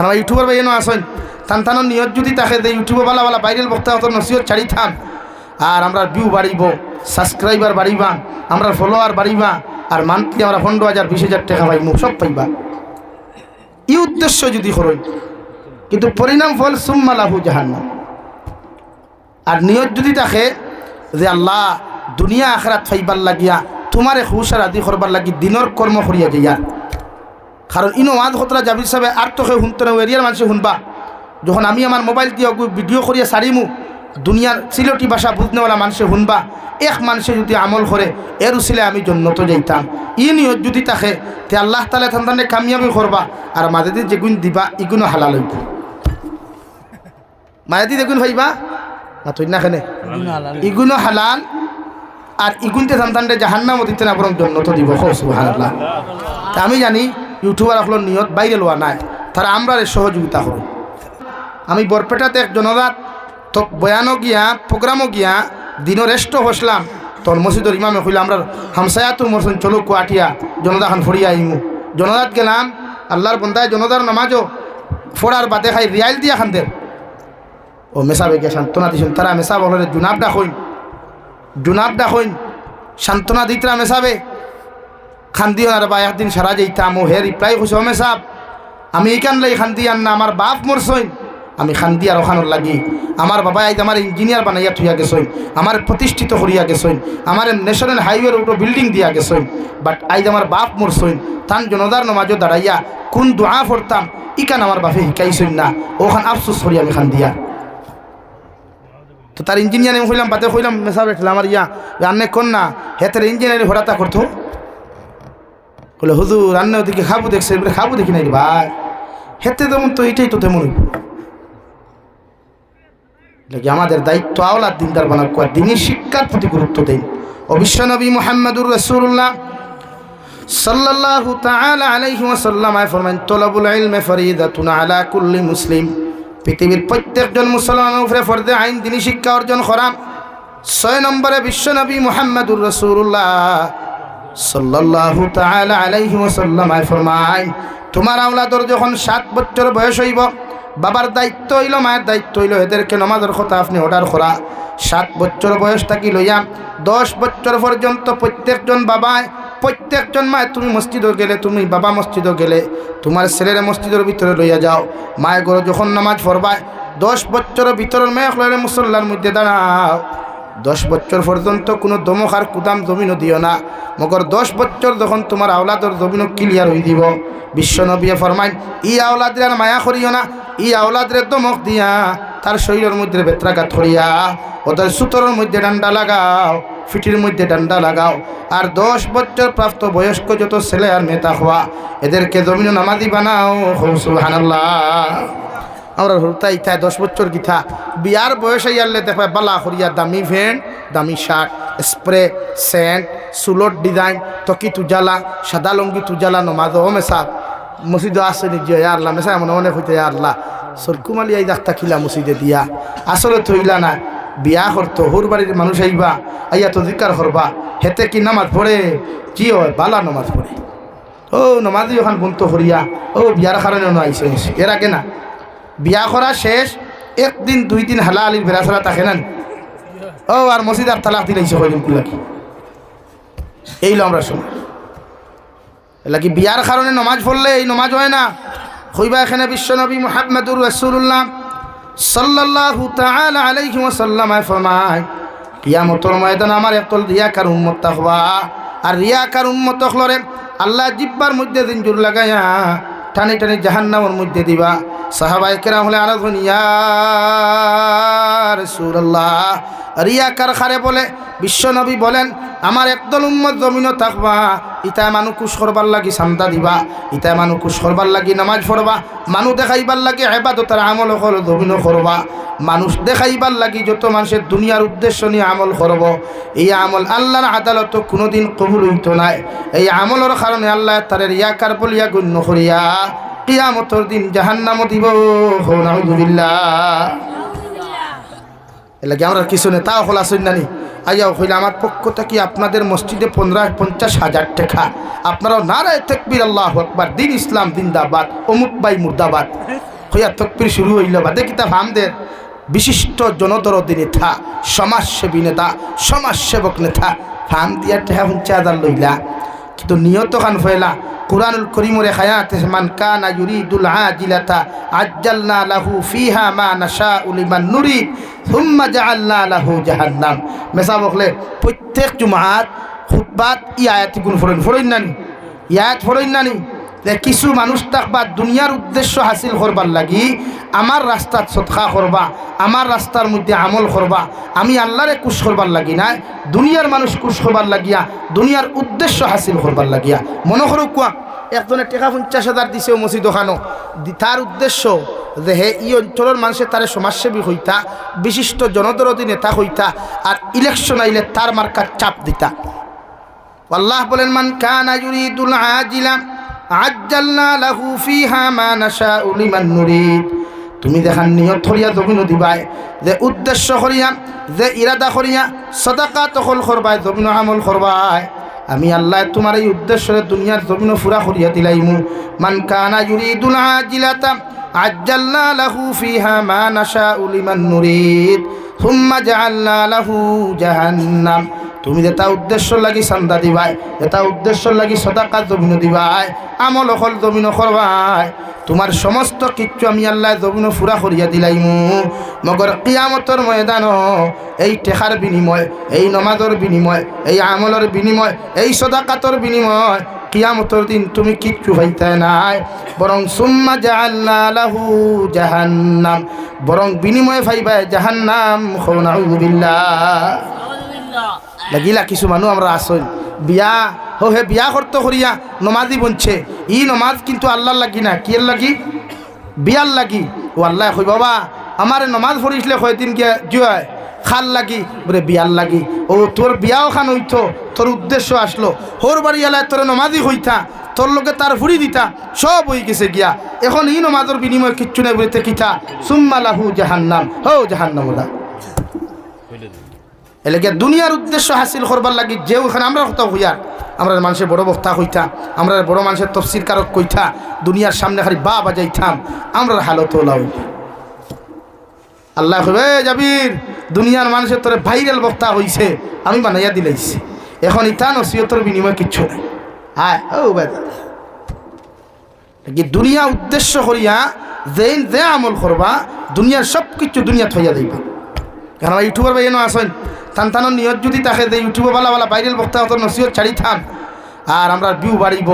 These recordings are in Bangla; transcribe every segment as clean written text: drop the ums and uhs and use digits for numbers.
আমরা ইউটিউবার ভাই এনে আসেন টান নিয়ত যদি থাকে যে ইউটিউবে বালা বালা ভাইরাল বক্তা হতো নসিহত ছাড়ি থান আর আমরা ভিউ বাড়িব, সাবস্ক্রাইবার বাড়িবা, আমরা ফলোয়ার বাড়িবা, আর মান্থলি আমরা 15,000 20,000 টাকা পাইব, সব পাইবা। এই উদ্দেশ্য যদি করই, কিন্তু পরিণাম ফল সুম্মা লাহু জাহান্নাম। আর নিয়ত যদি থাকে যে আল্লাহ দুনিয়া আখরাত পাইবার লাগিয়া তোমারে খুশার আদি করবার লাগি দিনের কর্ম করিয়া যাইয়া। কারণ ইনো ওয়াজ খতরা জাবির সাহেব আর তো শুনতে না, এরিয়ার মানুষে শুনবা। যখন আমি আমার মোবাইল দিয়ে ভিডিও করিয়া সারিমু, দুনিয়ার সিলটি ভাষা বুঝনেওয়ালা মানুষে শুনবা। এক মানুষে যদি আমল করে এর উচিলে আমি জন্নত যাইতাম। ই নিয়ত যদি থাকে তে আল্লাহ তাআলা তান্তানে কামিয়াবি করবা। আর মাঝে দিয়ে যেগুন দিবা ইগুনো হালাল হইব, মাঝে দিয়ে যেগুন ভাইবা না তুই না খেনে ইগুনো হালাল। আর ইগুনতে সন্তানটা জাহান্নামও দিতে না, বরং জন্নত দিব। সুবহানাল্লাহ। তা আমি জানি ইউটিউবার আপনার নিয়ত বাইরে লওয়া নাই, তারা আমরা সহযোগিতা করুন। আমি বরপেটাতে এক জনজাত তো বয়ানও গিয়া প্রোগ্রামও গিয়া দিনও রেস্টও বসলাম। তোর মসজিদের ইমামে কইলাম আমরা হামসায়াতুর মরসুন চলো কুয়াটিয়া জনদা খান ফরিয়া আইমু। জনজাত গেলাম, আল্লাহর বন্দায় জনদার নামাজও ফোড়ার বাদে খাই রিয়াইল দিয়া খানদের ও মেসাবে গিয়া সান্ত্বনা দিছেন। তারা মেসা বলে জুনাব ডাকইন সান্ত্বনা দিতরা মেসাবে খান দিও না বা একদিন সারা যাইতাম। ও হে রিপ্লাই খুশি ও মেসাব আমি এইখান লাই খান দিয়ান না, আমার বাপ মরছইন আমি খান দিয়ার ওখানোর লাগি। আমার বাবা আইজ আমার ইঞ্জিনিয়ার বানাইয়া থুইয়া গেছইন, আমার প্রতিষ্ঠিত করিয়া গেছইন, আমার ন্যাশনাল হাইওয়ের উপর বিল্ডিং দিয়া গেছইন। বাট আইজ আমার বাপ মরছইন, তান জনদার নমাজও দাঁড়াইয়া কোন দোয়া পড়তাম ইকান আমার বাপে শিকাইছইন না, ওখান আফসোস করি আমি খান দিয়া। তো তার ইঞ্জিনিয়ার আমি কইলাম বাদে কইলাম মেসাব রেখলাম আমার ইয়া রান্নে কর না হেতের ইঞ্জিনিয়ারিং হঠাৎ করতো। বলে হুজুর রান্না ওদিকে খাবো দেখছে, খাবো দেখি নাই ভাই হেতে তেমন তো এইটাই তো তেমন হইব। আমাদের দায়িত্ব আওলাদ দিনদার বানাক, দিনের শিক্ষার প্রতি গুরুত্ব দেন। অবশ্য নবী মুহাম্মদুর রাসূলুল্লাহ সাল্লাল্লাহু তাআলা আলাইহি ওয়াসাল্লাম ফরমান তলাবুল ইলমি ফরিদাতুন আলা কুল্লি মুসলিম। পৃথিবীর প্রত্যেকজন মুসলমানের উপরে ফরজে আইন দিনী শিক্ষা অর্জন করা। 6 নম্বরে বিশ্ব নবী মুহাম্মদুর রাসূলুল্লাহ সাল্লাল্লাহু তাআলা আলাইহি ওয়াসাল্লাম ফরমান তোমার আওলাদর যখন 7 বছর বয়স হইব, বাবার দায়িত্ব হইল, মায়ের দায়িত্ব হইল এদেরকে নামাজের কথা আপনি অর্ডার করা। 7 বছর বয়স থাকি লইয়া 10 বছর পর্যন্ত প্রত্যেকজন বাবায় প্রত্যেকজন মায় তুমি মসজিদও গেলে, তুমি বাবা মসজিদও গেলে তোমার ছেলের মসজিদের ভিতরে লইয়া যাও। মায়ের ঘরে যখন নামাজ পড়বায় 10 বছরের ভিতরের মেয়ে হলে মুসল্লার মধ্যে দাঁড়াও। 10 বছর পর্যন্ত কোনো দমকার কুদাম জমিনও দিও না, মগর 10 বছর যখন তোমার আওলাদর জমিনও ক্লিয়ার হয়ে দিব। বিশ্ব নবী ফরমাইন ই আওলাদের আর মায়া করিও না, ই আওলাদের দমক দিয়া তার শরীরের মধ্যে বেত্রাঘাত করিয়া ওদের সুতরের মধ্যে ডান্ডা লাগাও, ফিটির মধ্যে ডান্ডা লাগাও। আর 10 বছর প্রাপ্ত বয়স্ক যত ছেলে আর মেয়ে হওয়া এদেরকে জমিনও নামাজি বানাও। সুবহানাল্লাহ। আমরা হরতাই তাই 10 বছর গিথা বিয়ার বয়সে ইয়ারলে দেখবে বালা করিয়া দামি ভ্যান্ট, দামি shirt, spray, Saint, সুলোট design, Taqi তুজালা, সাদা লঙ্গি তুজালা নমাজ ও মেসা মসজিদ আসে নিজে আল্লাহ মেসা মনে মনে হইতে আল্লাহ সরকুমালি এই ডাক্তার খিলা মসজিদে দিয়া আসলে থইলা না। বিয়া করতো হুর বাড়ির মানুষ আইবা আইয়া তো জিকার করবা, হেতে কি নামাজ পড়ে কি হয় বালা নামাজ পড়ে। ও নমাজি ওখান বন্ত করিয়া ও বিয়ার কারণে আইসে এর আগে না বিয়া করা শেষ 1 দিন 2 দিন হালা আলির বেড়াছাড়া থাকে না। ও আর মসজিদ আর তালাক দিলাইছে হইলাকি এইলো আমরা শুনি এলাকি বিয়ার কারণে নমাজ পড়লে এই নমাজ হয় না। হইবা এখানে বিশ্বনবী মুহাম্মদুর রাসূলুল্লাহ সাল্লাল্লাহু তাআলা আলাইহি ওয়াসাল্লাম ফরমায় কিয়ামতের ময়দানে আমার একদল রিয়াকার উম্মত থাকবা। আর রিয়াকার উম্মত হলরে আল্লাহ জিব্বার মধ্যে জিঞ্জুর লাগাইয়া টানি টানি জাহান্নামের মধ্যে দিবা। সাহাবায়ে কেরাম হলে আরো ইয়া রাসূলুল্লাহ রিয়াকার খারে বলে বিশ্বনবী বলেন আমার একদল উম্মত জমিনও থাকবা, ইতায় মানুষ কুশ করবার লাগি সামদা দিবা, ইতায় মানুষ কুশ করবার লাগি নামাজ পড়বা, মানুষ দেখাইবার লাগি ইবাদতের আমল হল জমিনও করবা। মানুষ দেখাইবার লাগি যত মানুষের দুনিয়ার উদ্দেশ্য নিয়ে আমল করব, এই আমল আল্লাহর আদালত কোনোদিন কবুল হইত নাই। এই আমলের কারণে আল্লাহ তার রিয়াকার বলিয়া গণ্য করিয়া কিয়ামতের দিন জাহান্নামে দিব। নাউযুবিল্লাহ। এলাকি আমরা কিছু নেতাও হল আসেন নানি আইয়াও হইলে আমার পক্ষ থেকে আপনাদের মসজিদে 15-50 হাজার টাকা আপনারাও নারায়ে তাকবীর আল্লাহু আকবার, দিন ইসলাম জিন্দাবাদ, অমুক ভাই মুর্দাবাদ। হইয়া তকবির শুরু হইল বাদে কিতাব হামদের বিশিষ্ট জনদরদি নেতা, সমাজসেবী নেতা, সমাজসেবক নেতা ফান দিয়া টেহা হুঞ্চাদার লইলা। কিন্তু নিয়ত খান ফেলা কুরআনুল করিমরে হায়াত মান কানা ইউরিদুল আজিলাতা আজ্জালনা লাহু ফিহা মা নাশাউ লিমান নুরিদ সুম্মা জাআলনা লাহু জাহান্নাম। মেসা বকলে প্রত্যেক জুমাত খুতবাত ই আয়াত গুণ ফড়ইন নানি, ই আয়াত ফড়ইন নানি যে কিছু মানুষ থাকবা দুনিয়ার উদ্দেশ্য হাসিল করবার লাগি আমার রাস্তাত সদকা করবা, আমার রাস্তার মধ্যে আমল করবা, আমি আল্লাহরে কুশ করবার লাগি না, দুনিয়ার মানুষ কুশ করবার লাগিয়া, দুনিয়ার উদ্দেশ্য হাসিল করবার লাগিয়া। মনে করো কুয়া একজনে টাকা 50,000 দিছে মসজিদ ওখানো, তার উদ্দেশ্য যে হে ই অঞ্চলের মানুষের তারে সমাজসেবী হইতা, বিশিষ্ট জনদরদি নেতা হইতা, আর ইলেকশন আইলে তার মার্কার চাপ দিতা। আল্লাহ বলেন মান কানা ইউরিদুল আজিলা আজ্জালনা লাহু ফিহা মা নাশাউ লিমান নুরিদ। তুমি দেখান নিয়ত করিয়া জমিন দিবাই, যে উদ্দেশ্য করিয়া, যে ইরাদা করিয়া সদাকা তখল করবাই, জমিন আমল করবাই, আমি আল্লাহ তোমার এই উদ্দেশ্যে দুনিয়ার জমিন ফুরা করিয়া দিলাইমু। মান কানা ইউরিদুল আজিলাতা আজ্জালনা লাহু ফিহা মা নাশাউ লিমান নুরিদ সুম্মা জাআলনা লাহু জাহান্নাম। তুমি যেটা উদ্দেশ্য লাগি চান্দা দিবাই, এটা উদ্দেশ্য লাগি সদাকা জমিন দিবাই, আমল অকল জমিন করবাই, তোমার সমস্ত কিচ্ছু আমি আল্লাহ জমিন ফুরা করিয়া দিলাইমু। মগর কিয়ামতর ময়দান এই টেকার বিনিময়, এই নমাজের বিনিময়, এই আমলের বিনিময়, এই সদাকাতর বিনিময় কিয়ামতর দিন তুমি কিচ্ছু পাইতে নাই, বরং সুম্মা জাআলনা লাহু জাহান্নাম, বরং বিনিময়ে পাইবাই জাহান্নাম। নাউযু বিল্লাহ। লাগিলা কিছু মানুষ আমরা আসল বিয়া হে বিয়া করতে করিয়া নমাজি বনছে, ই নমাজ কিন্তু আল্লাহর লাগি না, কি লাগি? বিয়ার লাগি। ও আল্লাহ কই বাবা আমার নমাজ পড়িসলে কয়দিন গিয়া জয় খাল লাগি, বলে বিয়ার লাগি। ও তোর বিয়াও খান হইতো, তোর উদ্দেশ্য আসলো হোর বাড়ি এলায় তোর নমাজি হইতা, তোর লোকে তার ফুড়ি দিতা, সব হয়ে গেছে গিয়া, এখন ই নমাজের বিনিময় কিচ্ছু নেই বলতে কিতা সুম্মা লাহু জাহান্নাম, হো জাহান্নাম। ওরা এলাকা দুনিয়ার উদ্দেশ্য হাসিল করবার লাগি যে ওখানে আমরা কথা হইয়া, আমরা মানুষের বড় বক্তা হইতা, আমরা বড় মানুষের তফসির কারক কইতা, দুনিয়ার সামনে খালি বা বাজাইতাম, আমরা হালত লাউ। আল্লাহ কইবে জাবির দুনিয়ার মানুষের তোরে ভাইরাল বক্তা হইছে, আমি বানাইয়া দিলাইছি, এখন ইতা নসিহতের বিনিময় কিচ্ছু নাই। হ্যাঁ ও দুনিয়া উদ্দেশ্য করিয়া যে আমল করবা দুনিয়ার সব কিছু দুনিয়া থইয়া দিবা। কারণ ইউটিউবার ভাই এনো আসেন তান নিয়ত যদি তাকে যে ইউটিউবে বালা ভাইরাল বক্তা হতো নসিহত ছাড়ি থাম, আর আমরা ভিউ বাড়িব,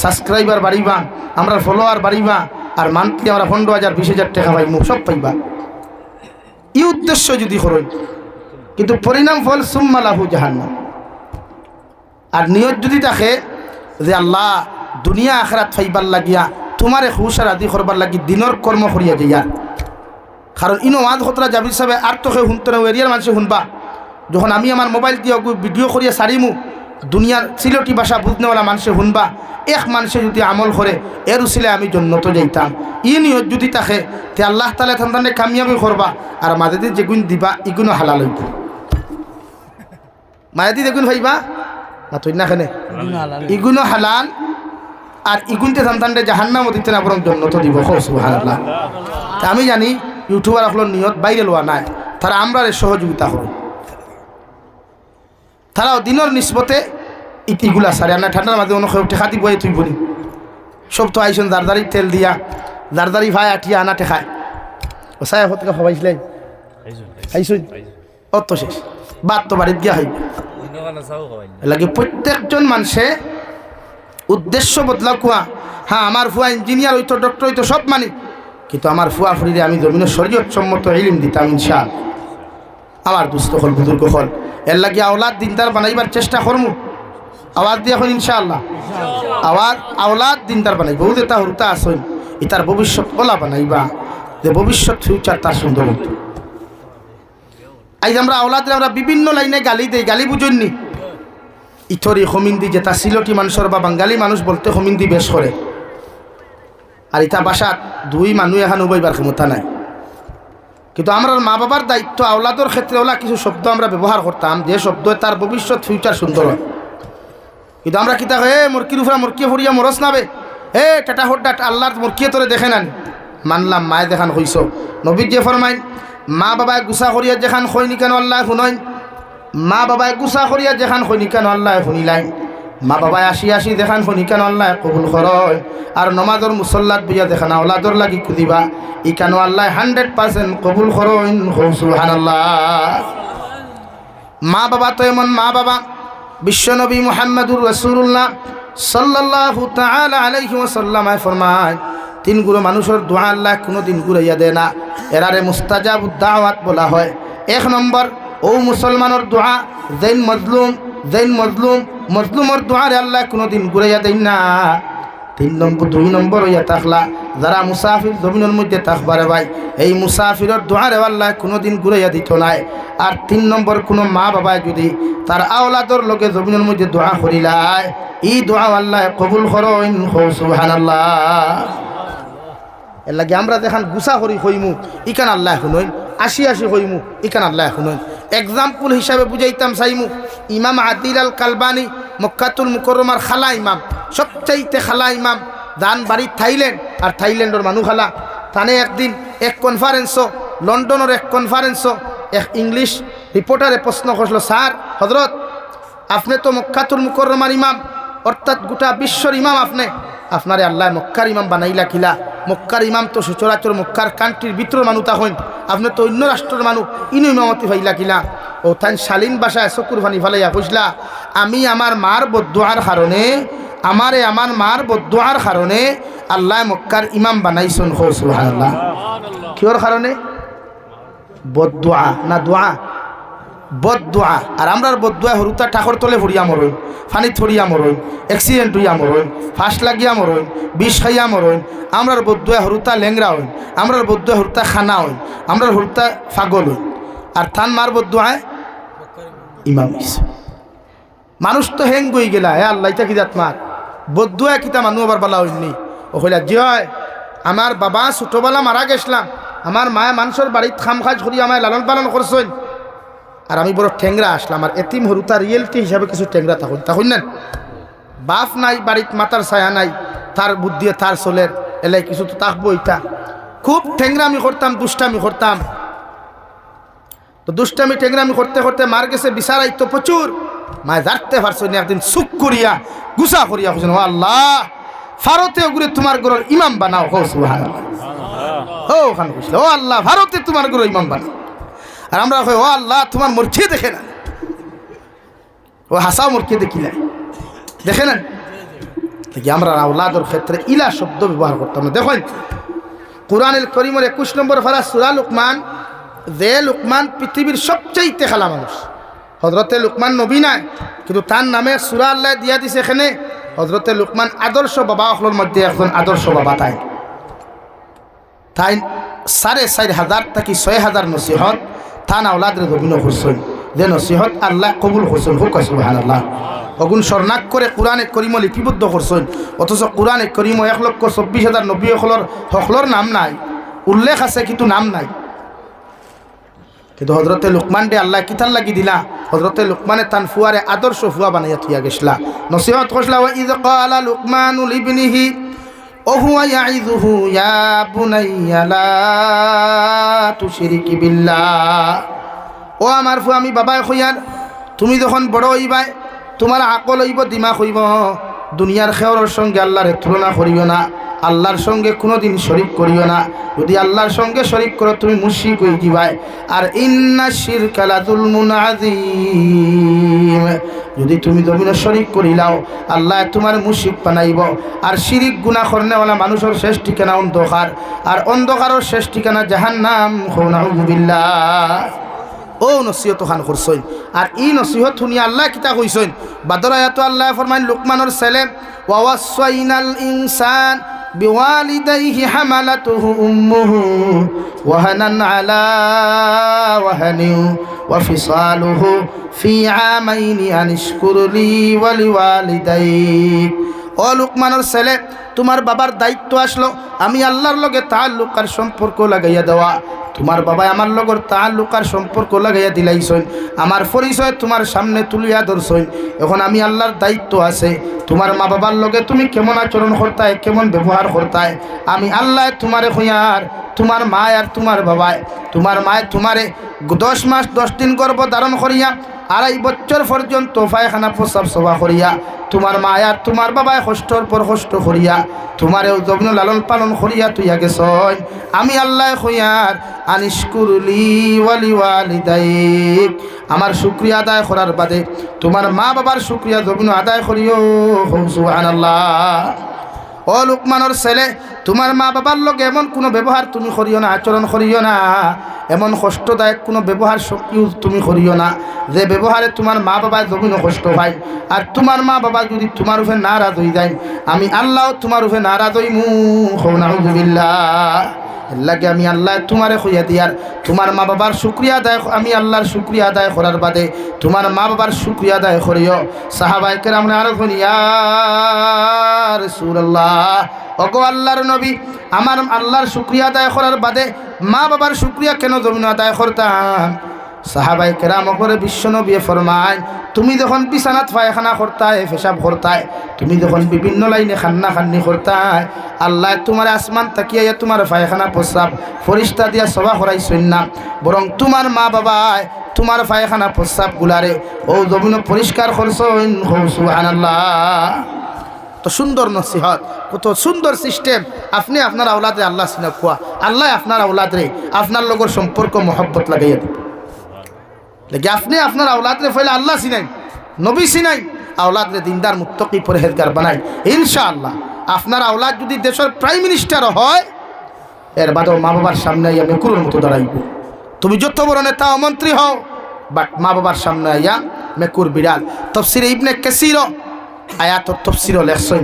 সাবস্ক্রাইবার বাড়িবা, আমরা ফলোয়ার বাড়িবা, আর মান্থলি আমরা 15,000 20,000 টাকা পাইমু, সব পাইবা। এই উদ্দেশ্য যদি করই, কিন্তু পরিণাম ফল সুম্মা লাহু জাহান্নাম। আর নিয়ত যদি থাকে যে আল্লাহ দুনিয়া আখিরাত ফাইবার লাগিয়া তোমারে খুশার আদি করবার লাগি দিনের কর্ম করিয়া যাইয়া। কারণ ইনো ওয়াজ হতরা জাবির সাহেব আর তো শুনতে না, এরিয়ার মানুষে শুনবা, যখন আমি আমার মোবাইল দিয়ে ভিডিও করিয়া সারিমু দুনিয়ার সিলটি ভাষা বুঝনেওয়ালা মানুষে শুনবা, এক মানুষে যদি আমল করে এর উসিলে আমি জন্নত যাইতাম। ই নিয়ত যদি থাকে তে আল্লাহ তাআলা তান্দানে কামিয়াবি করবা, আর মাঝে দিয়ে যেগুন দিবা ইগুনো হালাল হইব, মাঝে দিয়ে যেগুন ভাইবা না তুই না খেনে ইগুনো হালাল, আর ইগুনতে তান্দানে জাহান্নামও দিতে না বরং জন্নত দিব। সুবহানাল্লাহ। আমি জানি ইউটিউবার আপনার নিয়ত বাইরে লওয়া নাই, তারা আমরা সহযোগিতা করব, তারাও দিনের নিসবতে ইগুলা সারে না ঠান্ডার মাঝে অন্য টেকা দিব তুই বলি সব তো আইসন দারদারি তেল দিয়া দারদারি ভাই আটিয়া আনা টেকায় ও সায় হতে ভাবাইছিলেন আইসুন অত শেষ বাদ তো বাড়িত গিয়া হইব লাগে। প্রত্যেকজন মানুষে উদ্দেশ্য বদলা কুয়া। হ্যাঁ আমার ফুয়া ইঞ্জিনিয়ার হইতো, ডক্টর হইতো, সব মানি, কিন্তু আমার ফুয়া ফুরিরে আমি জমিনের শরীয়ত সম্মত ইলম দিতাম ইনশাআল্লাহ। আমার দুস্থ হল বুজুর্গ হল এর লাগে আওলাদ দিনদার বানাইবার চেষ্টা করমু। আওয়াজ দিয়ে এখন ইনশাআল্লাহ আওলাদ দিনদার বানাইব। ও যে তা হরতা আসুন ইতার ভবিষ্যৎ ওলা বানাইবা, যে ভবিষ্যৎ ফিউচার তার সুন্দর হতো। আজ আমরা আওলাদে আমরা বিভিন্ন লাইনে গালি দেই, গালি বুঝুননি ইথরি হমিন্দি যেটা সিলটি মানুষের বা বাঙালি মানুষ বলতে হমিন্দি বেশ করে, আর ইতা বাসাত দুই মানুষ এখন উবাইবার ক্ষমতা নাই। কিন্তু আমরা মা বাবার দায়িত্ব আওলাদর ক্ষেত্রে ওলা কিছু শব্দ আমরা ব্যবহার করতাম যে শব্দ তার ভবিষ্যৎ ফিউচার সুন্দর হয়। কিন্তু আমরা কিতা হে মুরকির উপরে মুরকিয়ে ফুরিয়া মরস নাবে, হে টাটা হোড্ডা আল্লাহর মুরকিয়ে তোরে দেখে নানি, মানলাম মায়ে দেখান হইছ নবী যে ফরমাইন মা বাবায় গুছা করিয়া যেখান হইনি কেন আল্লাহ শুনইন মা বাবায় গুছা করিয়া যেখান হইনি কেন আল্লাহ শুনিলাইন মা বাবায় আসি আসি দেখান শুনি কেন আল্লাহ কবুল করয় আর নমাজর মুসল্লাত বুঝা দেখান আওলাদর লাগি কুদিবা ই কেন আল্লাহ 100% কবুল করইন সুবহানাল্লাহ। মা বাবা তো এমন মা বাবা বিশ্বনবী মুহাম্মদুর রাসূলুল্লাহ সাল্লাল্লাহু তাআলা আলাইহি ওয়াসাল্লাম ফরমায় তিন গুলো মানুষের দোয়া আল্লাহ কোনোদিন ঘুরাইয়া দেয় না এরারে মুস্তাজাবুদ দাওয়াত বলা হয়। এক নম্বর ও মুসলমানের দোয়া যেন মজলুমর দোয়ারে আল্লাহ কোনোদিন ঘুরাইয়া দেয় না। দুই নম্বর হইয়া থাকলা যারা মুসাফির জমিনের মধ্যে থাকবারে ভাই এই মুসাফিরের দোয়ারে আল্লাহ কোনোদিন ঘুরাইয়া দিত নাই। আর 3 নম্বর কোনো মা বাবায় যদি তার আওলাদর লোকে জমিনের মধ্যে দোয়া করিলায় এই দোয়া আল্লাহ কবুল করইন সুবহানাল্লাহ। এর লাগে আমরা দেখান গুছা করি হইমু ইকান আল্লাহ শুনইন আসি আসি হইমু ইকান আল্লাহ শুনইন। এক্সাম্পল হিসাবে বুঝাইতাম চাইমু ইমাম আদিল আল কালবানি মক্কাতুল মুকাররমার খালা ইমাম সবচাইতে খালা ইমাম দান বাড়ি থাইল্যান্ড আর থাইল্যান্ডের মানুষ খালা তানে একদিন এক কনফারেন্সও লন্ডনের এক কনফারেন্সও এক ইংলিশ রিপোর্টারে প্রশ্ন করছিল স্যার হজরত আপনি তো মক্কাতুল মুকাররমার ইমাম অর্থাৎ গোটা বিশ্বর ইমাম আপনারে আল্লাহ মক্কার ইমাম বানাইলা কিলা মক্কার ইমাম তো সচরাচর মক্কার কান্ট্রির ভিতর মানুষ তা হইন আপনি তো অন্য রাষ্ট্রের মানুষ ইনু ইমামতি ভাইলা কিলা ও তাই শালীন ভাষায় চকুর ভানি ফালাইয়া বুঝলা আমি আমার মার বদদুয়ার কারণে আমার মার বদদুয়ার কারণে আল্লাহ মক্কার ইমাম বানাইছেন সুবহানাল্লাহ। কিওর কারণে বদদুয়া না দোয়া বদদুয়া আর আমরার বদদুয়া হরুতা ঠাকুর তলে ভরিয়া মরইন ফানি থরিয়া মরইন অ্যাক্সিডেন্ট হইয়া মরইন ফাঁস লাগিয়া মরইন বিষ খাইয়া মরইন আমরার বদদুয়া হরুতা ল্যাংরা হইন আমরার বদদুয়া হরুতা খানা হইন আমরার হরুতা পাগল হইন আর থান মার বদদুয়ায় ইমাম হইছে। মানুষ তো হেং গই গেলা হে আল্লাহ ইতা কিজাত মার বদদুয়া কিতা মানুষ আবার বালা হইনি ও কইলা জি হয় আমার বাবা ছোটবেলা মারা গেছিলাম আমার মায়ে মানুষের বাড়িত খামখাজ করি আমায় লালন পালন করছেন আর আমি বড় ঠেংরা আসলাম আর এতিম হরুতা রিয়েলিটি হিসাবে কিছু ঠেংরা তখন না বাপ নাই বাড়িত মাতার ছায়া নাই তার বুদ্ধি তার চলের এলাই কিছু তো থাকবো ইটা খুব ঠেংরামি করতাম দুষ্টামি করতাম তো দুষ্টামি ঠেংরামি করতে করতে মার গেছে বিচারাই তো প্রচুর মায় জানতে পারছো না একদিন সুখ করিয়া গুসা করিয়া বলছেন ও আল্লাহ ভারতে ঘুরে তোমার ঘরের ইমাম বানাও হো সুবহানাল্লাহ ও ওখানে বুঝলে ও আল্লাহ ভারতে তোমার ঘরের ইমাম বানাও আর আমরা কই ও আল্লাহ তোমার মূর্তি দেখে না ও হাসাও মূর্তি দেখি না দেখে না আমরা আওলাদের ক্ষেত্রে ইলা শব্দ ব্যবহার করতাম না। দেখেন কুরআনুল কারীমের 21 নম্বর পারা সূরা লুকমান যে লুকমান পৃথিবীর সবচেয়ে খালা মানুষ হযরতে লুকমান নবী নাই কিন্তু তার নামে সূরা আল্লাহ দিয়া দিছে এখানে হযরতে লুকমান আদর্শ বাবা হলোর মধ্যে একজন আদর্শ বাবা তাই 4,500 থেকে 6,000 নসিহত থান আওলাদের জমিন করছেন যে নসিহত আল্লাহ কবুল করছেন হুক সুবহানাল্লাহ। অগুন স্বর্ণাক করে কোরআনে করিম লিপিবদ্ধ করছেন অথচ কোরআনে করিম 1,24,000 নবী হকলর নাম নাই উল্লেখ আছে কিন্তু নাম নাই। কিন্তু হজরতে লুকমান ডে আল্লাহ কিতার লাগি দিলা হজরতে লুকমানে তান ফুয়ারে আদর্শ ফুয়া বানাইয়া থিয়া গেছলা নসিহত করছলা ওয়া ইয ক্বালা লুকমানু লিবনিহি ওহুয়া ইয়াইযুহু ইয়া বুনাইয়া লা তুশরিকি বিল্লাহ। ও আমার ফুয়া আমি বাবাই কইয়ার তুমি যখন বড় হইবাই তোমার আকল হইব দিমাগ হইব দুনিয়ার খেওরের সঙ্গে আল্লাহর তুলনা করিও না আল্লাহর সঙ্গে কোনোদিন শরীক করিও না যদি আল্লাহর সঙ্গে শরীক করো তুমি মুশরিক হয়ে যাবাই আর ইন্না শিরকা লাযুলমুন আযীম যদি তুমি জমিনে শরীক করিলাও আল্লাহ তোমার মুশরিক বানাইব আর শিরিক গুনাহ করনেওয়ালা মানুষের শেষ ঠিকানা অন্ধকার আর অন্ধকারের শেষ ঠিকানা জাহান্নাম নাউযু বিল্লাহ। ও নসিহত খান করছেন আর এই নসিহত শুনিয়া আল্লাহ কিতা কইছেন বাদর আয়াত আল্লাহ ফরমাইন লুকমানের ছেলে ওয়াসাইনাল ইনসান বিওয়ালিদাইহি হামালাতুহু উম্মুহু ওয়াহানান আলা ওয়াহানিন ওয়া ফিসালুহু ফি আমাইনি আনিশকুরলি ওয়া লিওয়ালিদাইক। ও ও লুকমানের ছেলে, তোমার বাবার দায়িত্ব আসলো আমি আল্লাহর লগে তাআল্লুক আর সম্পর্ক লাগাইয়া দেওয়া। তোমার বাবা আমার লগর তাআল্লুক আর সম্পর্ক লাগাইয়া দিলাইছইন, আমার পরিচয় তোমার সামনে তুলিয়া ধরছইন। এখন আমি আল্লাহর দায়িত্ব আছে তোমার মা বাবার লগে তুমি কেমন আচরণ করতায়, কেমন ব্যবহার করতায়। আমি আল্লাহ তোমারে হইয়ার, তোমার মা আর তোমার বাবায়, তোমার মায় তোমারে 10 মাস 10 দিন গর্ভ ধারণ করিয়া 2.5 বছর পর্যন্ত পায়খানা প্রস্রাব সভা করিয়া, তোমার মা আর তোমার বাবায় কষ্টর পর কষ্ট করিয়া তোমারেও যত্ন লালন পালন করিয়া তুইয়া গেছই। আমি আল্লাহ হইয়ার আনিশকুরলি ওয়ালি ওয়ালিদাইক, আমার শুকরিয়া আদায় করার বাদে তোমার মা বাবার শুকরিয়া যত্ন আদায় করিও। সুবহানাল্লাহ। ও লুকমানের ছেলে, তোমার মা বাবার লগে এমন কোনো ব্যবহার তুমি করিও না, আচরণ করিও না, এমন কষ্টদায়ক কোনো ব্যবহার ইউজ তুমি করিও না যে ব্যবহারে তোমার মা বাবার জমিনও কষ্ট পায়। আর তোমার মা বাবা যদি তোমার উপরে নারাজ হয়ে যায়, আমি আল্লাহ তোমার উপরে নারাজ হইমু। নাউযুবিল্লাহ। লাগে আমি আল্লাহ তোমারে কইয়া দিয়ার তোমার মা বাবার শুকরিয়া আদায়, আমি আল্লাহর শুকরিয়া আদায় করার বাদে তোমার মা বাবার শুকরিয়া আদায় করিও। সাহাবায়ে কেরাম আরো বলি, ইয়া রাসূলুল্লাহ, ওগো আল্লাহর নবী, আমার আল্লাহর শুকরিয়া আদায় করার বাদে মা বাবার শুকরিয়া কেন জমিন আদায় করতাম? সাহাবায়ে কেরাম করে বিশ্বনবী ফরমায়, তুমি যখন বিছানাত পায়খানা করতায়, পেশাব করতায়, তুমি যখন বিভিন্ন লাইনে খান্না খান্নি করতায়, আল্লাহ তোমার আসমান তাকিয়া তোমার পায়খানা প্রস্রাব ফরিস্তা দিয়া সভা করাইছেন না, বরং তোমার মা বাবায় তোমার পায়খানা প্রস্রাব গুলারে ও জমিন পরিষ্কার করছেন। সুবহানাল্লাহ। তো সুন্দর নসিহত, কত সুন্দর সিস্টেম। আপনি আপনার আওলাদে আল্লাহ সিনা কোয়া, আল্লাহ আপনার আওলাদরে আপনার লগর সম্পর্ক মহব্বত লাগাইয়া দেবে। দেখি আপনি আপনার আওলাদরে ফেলে আল্লাহ সিনাই, নবী সিনাই, আওলাদরে দিনদার মুত্তাকি পরহেজগার বানাই, ইনশাআল্লাহ আপনার আওলাদ যদি দেশের প্রাইম মিনিস্টার হয়, এর বাদেও মা বাবার সামনে আইয়া মেকুরের মতো দাঁড়াইব। তুমি যত বড় নেতা মন্ত্রী হও, বাট মা বাবার সামনে আইয়া মেকুর বিড়াল। তাফসীরে ইবনে কাসীর আয়াতর তাফসীরও লেখছেন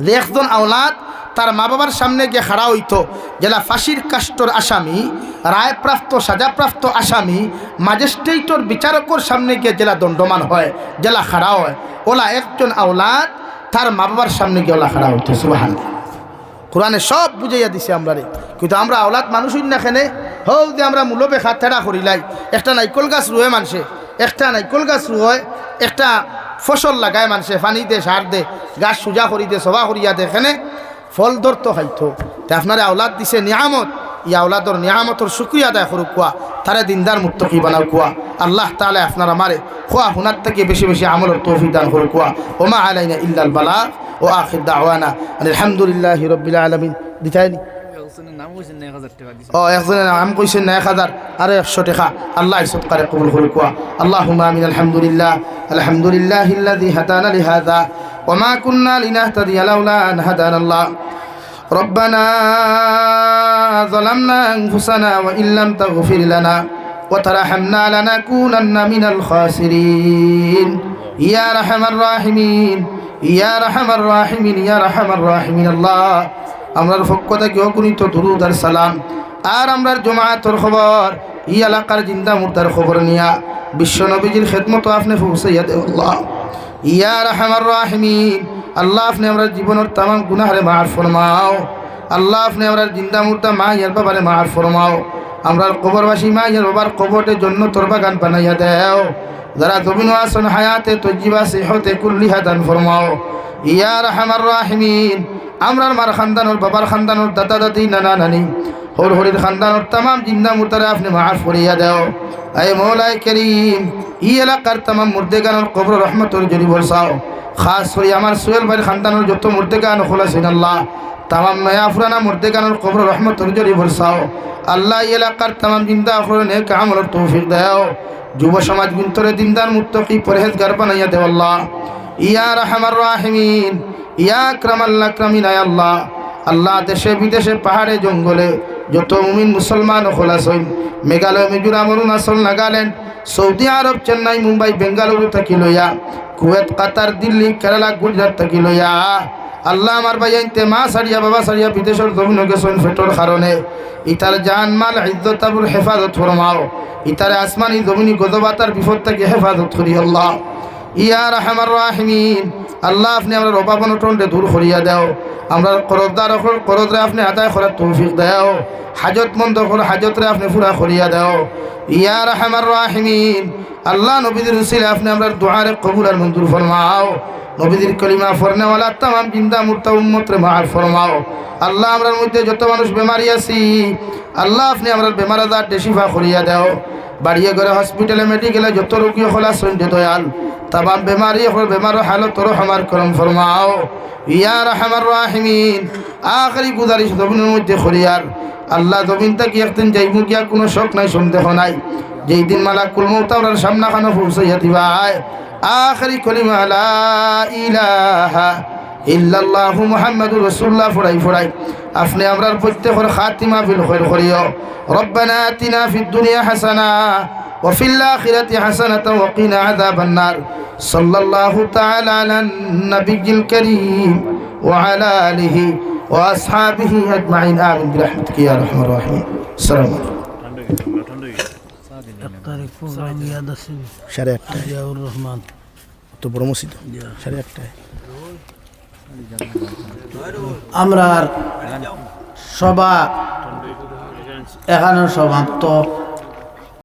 যে একজন আওলাদ তার মা বাবার সামনে গিয়ে খাড়া হইতো, জেলা ফাঁসির কাস্টর আসামি, রায়প্রাপ্ত সাজাপ্রাপ্ত আসামি, ম্যাজিস্ট্রেটর বিচারকর সামনে গিয়ে জেলা দণ্ডমান হয়, জেলা খাড়া হয়, ওলা একজন আওলাদ তার মা বাবার সামনে গিয়ে ওলা খাড়া হইতো। সুবহানাল্লাহ। কোরআনে সব বুঝাইয়া দিছে আমরা রে, কিন্তু আমরা আওলাদ মানুষই না খেনে হও যে আমরা মূলবে খাত ঠেড়া করিলাই। একটা নাইকল গাছ রুয়ে মানুষে, একটা নাইকল গাছ রুয়, একটা ফসল লাগায় মানুষে, পানি দে, সার দে, গাছ সোজা করি দে, সভা করিয়া দে, এখানে ফল ধরতো খাইতো। তে আপনারে আওলাদ দিছে নিয়ামত, ই আওলাদর নিয়ামতর শুকরিয়া আদায় করুক কোয়া, তারে দিনদার মুত্তাকি বানাও কোয়া। আল্লাহ তাআলা আপনার আমারে খোয়া হুনার থেকে বেশি বেশি আমলের তৌফিক দান করুক কোয়া। ওমা আলাইনা ইল্লাল বালাগ ও আখির দাওয়ানা আলহামদুলিল্লাহি রাব্বিল আলামিন। দিতাইনি একজনের নাম কইছেন না 1000 আর 100 টাকা। আল্লাহ সদকারে কবুল করুক কোয়া। আল্লাহুম্মা আমিন। আলহামদুলিল্লাহ, আলহামদুলিল্লাহিল্লাযী হাদানা লিহাযা ওয়া মা কুন্না লিনাহতাদিয়া লাউলা আন হাদানাল্লাহ। ربنا ظلمنا أنفسنا وإن لم تغفر لنا وترحمنا لنكونن من الخاسرين يا أرحم الراحمين يا أرحم الراحمين يا أرحم الراحمين الله আমরার পক্ষ থেকে অগণিত দুরূদ আর সালাম, আর আমরার জমাআতের খবর, ই এলাকার জিন্দা মুর্দার খবর নিয়া বিশ্ব নবীজির খেদমত আপনি পৌঁছাইয়া দেও আল্লাহ। ইয়া আরহামার রাহিমিন, আল্লাহ আপনি আমরা জীবনের তাম গুনাহরে মাফ ফরমাও। আল্লাহ আপনি আমরা জিন্দা মুর্দা মা ইয়ার বাবারে মাফ ফরমাও। আমরার কবরবাসী মা ইয়ার বাবার কবরতে জান্নাতের বাগান বানাইয়া দেও। যারা জমিন আসন হায়াতে তজ্জিবা সিহতে কুল্লিহা দান ফরমাও। ইয়া আরহামার রাহিমিন, আমরার মার খানদানোর বাবার খানদানোর দাদা দাদি নানা নানি হর হরির খানদানোর তাম জিন্দা মুর্দারে আপনি মাফ করিয়া দেও। আয় মৌলাই করিম, ই এলাকার তাম মুর্দেগানোর কবর রহমতের জরি বরসাও। খাস করে আমার সোহেল ভাইয়ের খানদানোর যত মুর্দেগান খোলাছেন আল্লাহ, তাম নয়া ফুরানা মুর্দেগানোর কবর রহমতের জরি বরসাও। আল্লাহ ই এলাকার তাম জিন্দা আখরে নেক আমলের তৌফিক দেও। যুব সমাজ বিন্তরে দিনদার মুত্তাকি পরহেজগার বানাইয়া দেও আল্লাহ। ইয়া আরহামার রাহিমিন, ইয়া আকরামাল আকরামিন, আয় আল্লাহ। আল্লাহ দেশে বিদেশে পাহাড়ে জঙ্গলে যত মুমিন মুসলমান খোলাছেন, মেঘালয়, মিজোরাম, অরুণাচল, নাগাল্যান্ড, সৌদি আরব, চেন্নাই, মুম্বাই, বেঙ্গালুরু থাকি লইয়া, কুয়েত, কাতার, দিল্লি, কেরালা, গুজরাট থাকি লইয়া আল্লাহ আমার ভাই আইনতে মা সারিয়া বাবা সারিয়া বিদেশের জমিন গেছেন ফেটোর কারণে, ইতার জান মাল ইজ্জত আবুর হেফাজত ফরমাও। ইতারে আসমানি জমিনি গজবাতার বিপদ থেকে হেফাজত করি আল্লাহ। ইয়া আরহামার রাহিমিন, আল্লাহ আপনি আমরা অভাব অনটনকে দূর করিয়া দাও আমরা করজরে আপনি আদায় করার তৌফিক দাও হাজতমন্দ হাজতরে আপনি পুরা করিয়া দাও ইয়া রাহমার রাহিমিন আল্লাহ নবীদের উসিলে আপনি আমরা দুআরে কবুল আর মঞ্জুর ফরমাও নবীদের কলিমা ফরনেওয়ালা তামাম জিন্দা মুর্তা উম্মতরে মাফ ফরমাও আল্লাহ আমরার মধ্যে যত মানুষ বেমারি আছি আল্লাহ আপনি আমরা বেমার আজার শিফা করিয়া দাও বাড়িয়ে ঘরে হসপিটালে মেডিকেলে যত রোগী হলা সন্ধ্যে দয়াল তামাম বেমারি হল বেমার হালত রহমার করম ফরমাও ইয়া রাহমার রাহিমিন আখরি গুজারিশ জমিনের মধ্যে করিয়ার আল্লাহ জমিনটা কি একদিন যাইব গিয়া কোনো শখ নাই সন্দেহ নাই যেই দিন মালাকুল মউত আমরার সামনা খানো পৌঁছাইয়া দিবা আখরি কলিমা লা ইলাহা ইল্লাল্লাহু মুহাম্মাদুর রাসূলুল্লাহ ফড়াই আপনি আমরার প্রত্যেকের খাতিমা বিল খায়র করিও রব্বানা আতিনা ফিদ দুনিয়া হাসানা ওয়া ফিল আখিরাতি হাসানাতাও ওয়া কিনা আযাবান নার সাল্লাল্লাহু তাআলা আলান নাবিয়্যিল কারীম ওয়া আলা আলিহি ওয়া আসহাবিহি আজমাইন আমিন বিরহমাতিকা ইয়া আরহামার রাহিমিন আসসালামু আলাইকুম তারিখ প্রোগ্রাম ইয়াদ আছে 1:30 জিয়াউর রহমান তো বড় মসজিদ 1:30 আমরা সভা এখানে সমাপ্ত।